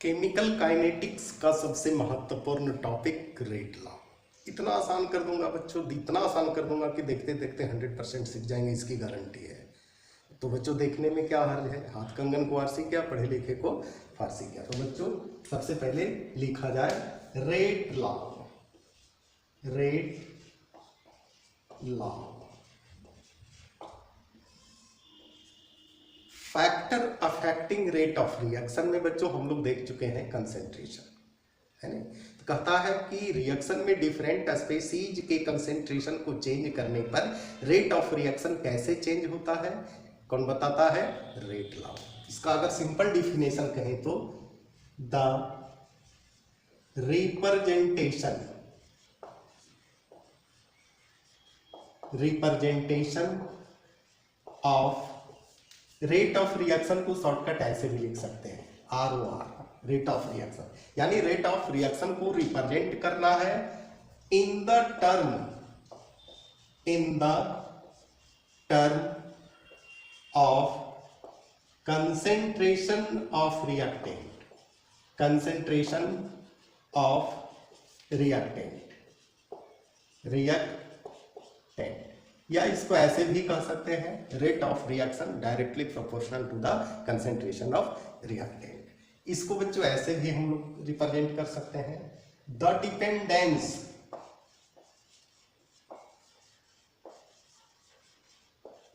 Chemical kinetics का सबसे महत्वपूर्ण टॉपिक रेट लॉ। इतना आसान कर दूंगा बच्चों, इतना आसान कर दूंगा कि देखते देखते 100% सीख जाएंगे, इसकी गारंटी है। तो बच्चों देखने में क्या हर्ज है, हाथ कंगन को आरसी क्या, पढ़े लिखे को फारसी क्या। तो बच्चों सबसे पहले लिखा जाए rate law. Rate law factor affecting rate of reaction में बच्चों हम लोग देख चुके हैं कंसेंट्रेशन, है ना। तो कहता है कि रिएक्शन में डिफरेंट स्पेसीज के कंसेंट्रेशन को चेंज करने पर रेट ऑफ रिएक्शन कैसे चेंज होता है, कौन बताता है, रेट लॉ। इसका अगर सिंपल डिफिनेशन कहें तो the representation of rate of reaction को शॉर्टकट ऐसे भी लिख सकते हैं, ROR, रेट ऑफ रिएक्शन। यानी रेट ऑफ रिएक्शन को रिप्रेजेंट करना है in the term of concentration of reactant, या इसको ऐसे भी कह सकते हैं rate of reaction directly proportional to the concentration of reactant. इसको बच्चों ऐसे भी हम लोग रिप्रेजेंट कर सकते हैं, the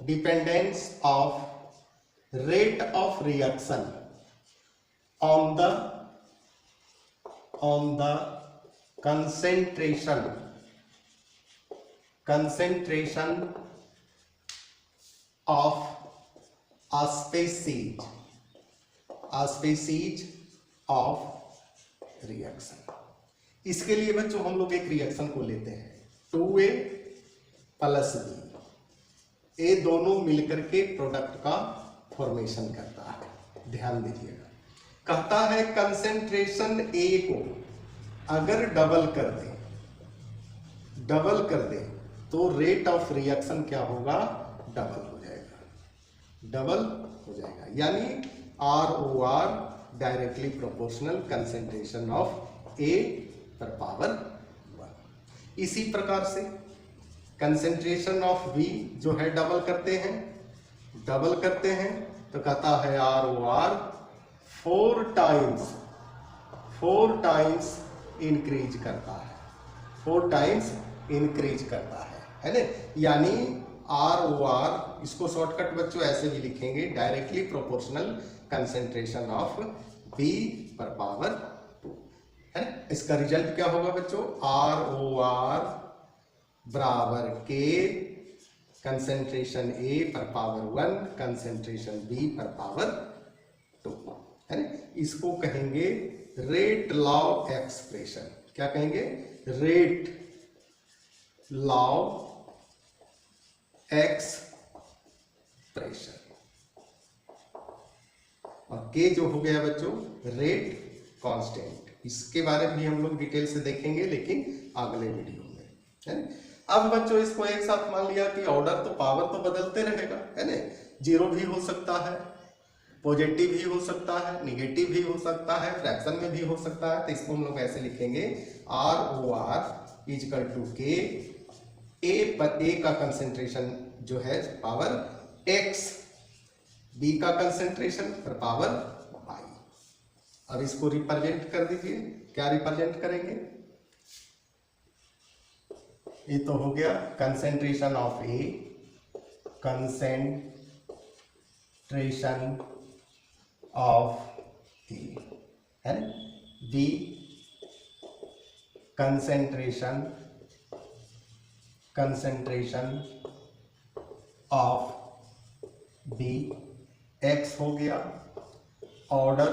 dependence of rate of reaction on the concentration of a species of reaction। इसके लिए बच्चों हम लोग एक रिएक्शन को लेते हैं 2A प्लस B, ये दोनों मिलकर के प्रोडक्ट का फॉर्मेशन करता है। ध्यान दीजिएगा, कहता है कंसेंट्रेशन A को अगर डबल कर दे तो रेट ऑफ रिएक्शन क्या होगा, डबल हो जाएगा। यानी ROR directly proportional concentration of A पर पावर 1। इसी प्रकार से कंसेंट्रेशन ऑफ B जो है डबल करते हैं तो कहता है ROR 4 टाइम्स इंक्रीज करता है ना। यानी ROR, इसको शॉर्टकट बच्चों ऐसे भी लिखेंगे, directly proportional concentration of B पर पावर 2, है ना। इसका रिजल्ट क्या होगा बच्चों, ROR बराबर K कंसेंट्रेशन A पर पावर 1 कंसेंट्रेशन B पर पावर 2, है ना। इसको कहेंगे रेट लॉ एक्सप्रेशन। क्या कहेंगे, रेट लॉ एक्सप्रेशन। और के जो हो गया बच्चों रेट कांस्टेंट। इसके बारे में भी हम लोग डिटेल से देखेंगे लेकिन अगले वीडियो में, है ना। अब बच्चों इसको एक साथ मान लिया कि ऑर्डर तो पावर तो बदलते रहेगा, है ना। 0 भी हो सकता है, पॉजिटिव भी हो सकता है, निगेटिव भी हो सकता है, फ्रैक्शन में भी हो सकता है। तो इसको हम लोग ऐसे लिखेंगे ROR इजकल टू के A का कंसेंट्रेशन जो है पावर X, B का कंसेंट्रेशन पर पावर Y। अब इसको रिप्रेजेंट कर दीजिए, क्या रिप्रेजेंट करेंगे, ये तो हो गया concentration of A, concentration of A, है ना। B concentration of B, X हो गया order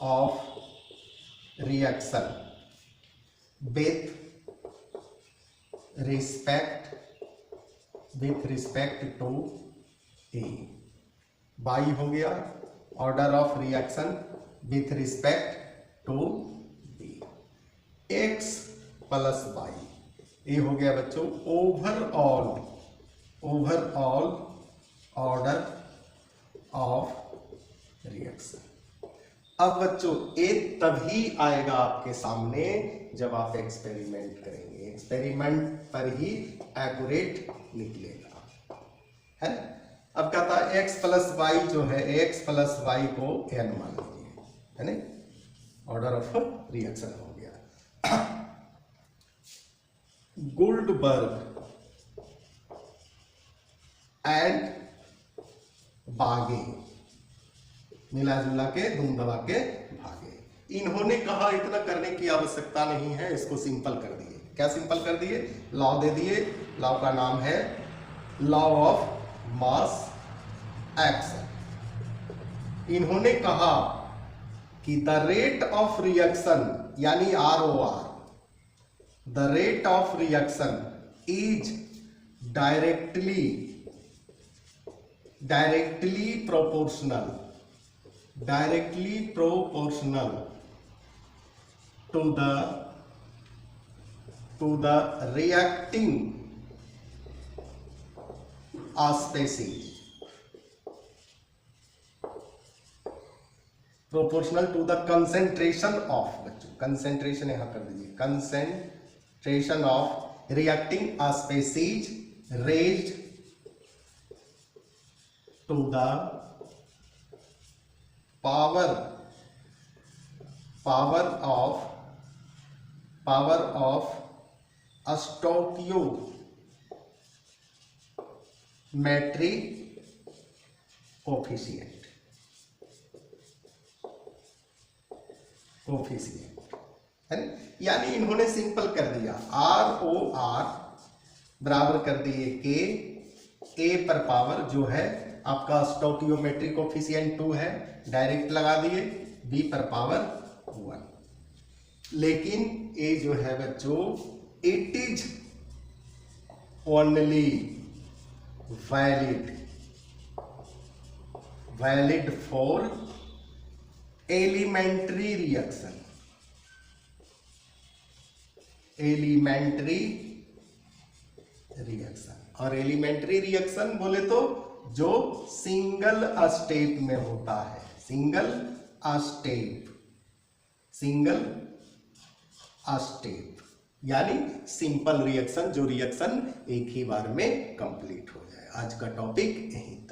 of reaction with respect to A। Y हो गया order of reaction with respect to B। X plus Y, ये हो गया बच्चों ओवरऑल ऑर्डर ऑफ रिएक्शन। अब बच्चों ये तभी आएगा आपके सामने जब आप एक्सपेरिमेंट करेंगे, एक्सपेरिमेंट पर ही एक्यूरेट निकलेगा, है। अब कहता है x प्लस वाई जो है, x प्लस वाई को n मान लीजिए, है ना, ऑर्डर ऑफ रिएक्शन हो गया। गुल्डबर्ग एंड बागे मिला जुला के धूम दबा के भागे। इन्होंने कहा इतना करने की आवश्यकता नहीं है, इसको सिंपल कर दिए। क्या सिंपल कर दिए? लॉ दे दिए। लॉ का नाम है लॉ ऑफ मास एक्शन। इन्होंने कहा कि द रेट ऑफ रिएक्शन यानी ROR, the rate of reaction is directly proportional to the reacting species, proportional to the concentration of, बच्चों concentration यहां कर दीजिए, concentration of reacting species raised to the power of stoichiometric coefficient, है ना। यानी इन्होंने simple कर दिया, ROR बराबर कर दिए के A पर पावर जो है आपका स्टोकियोमेट्रिक कोफिशिएंट 2 है, डायरेक्ट लगा दिए, B पर पावर 1। लेकिन ये जो है बच्चों it is only valid for elementary reaction, और एलिमेंट्री रिएक्शन बोले तो जो सिंगल स्टेप में होता है, सिंगल स्टेप यानी सिंपल रिएक्शन, जो रिएक्शन एक ही बार में कंप्लीट हो जाए। आज का टॉपिक यहीं तक।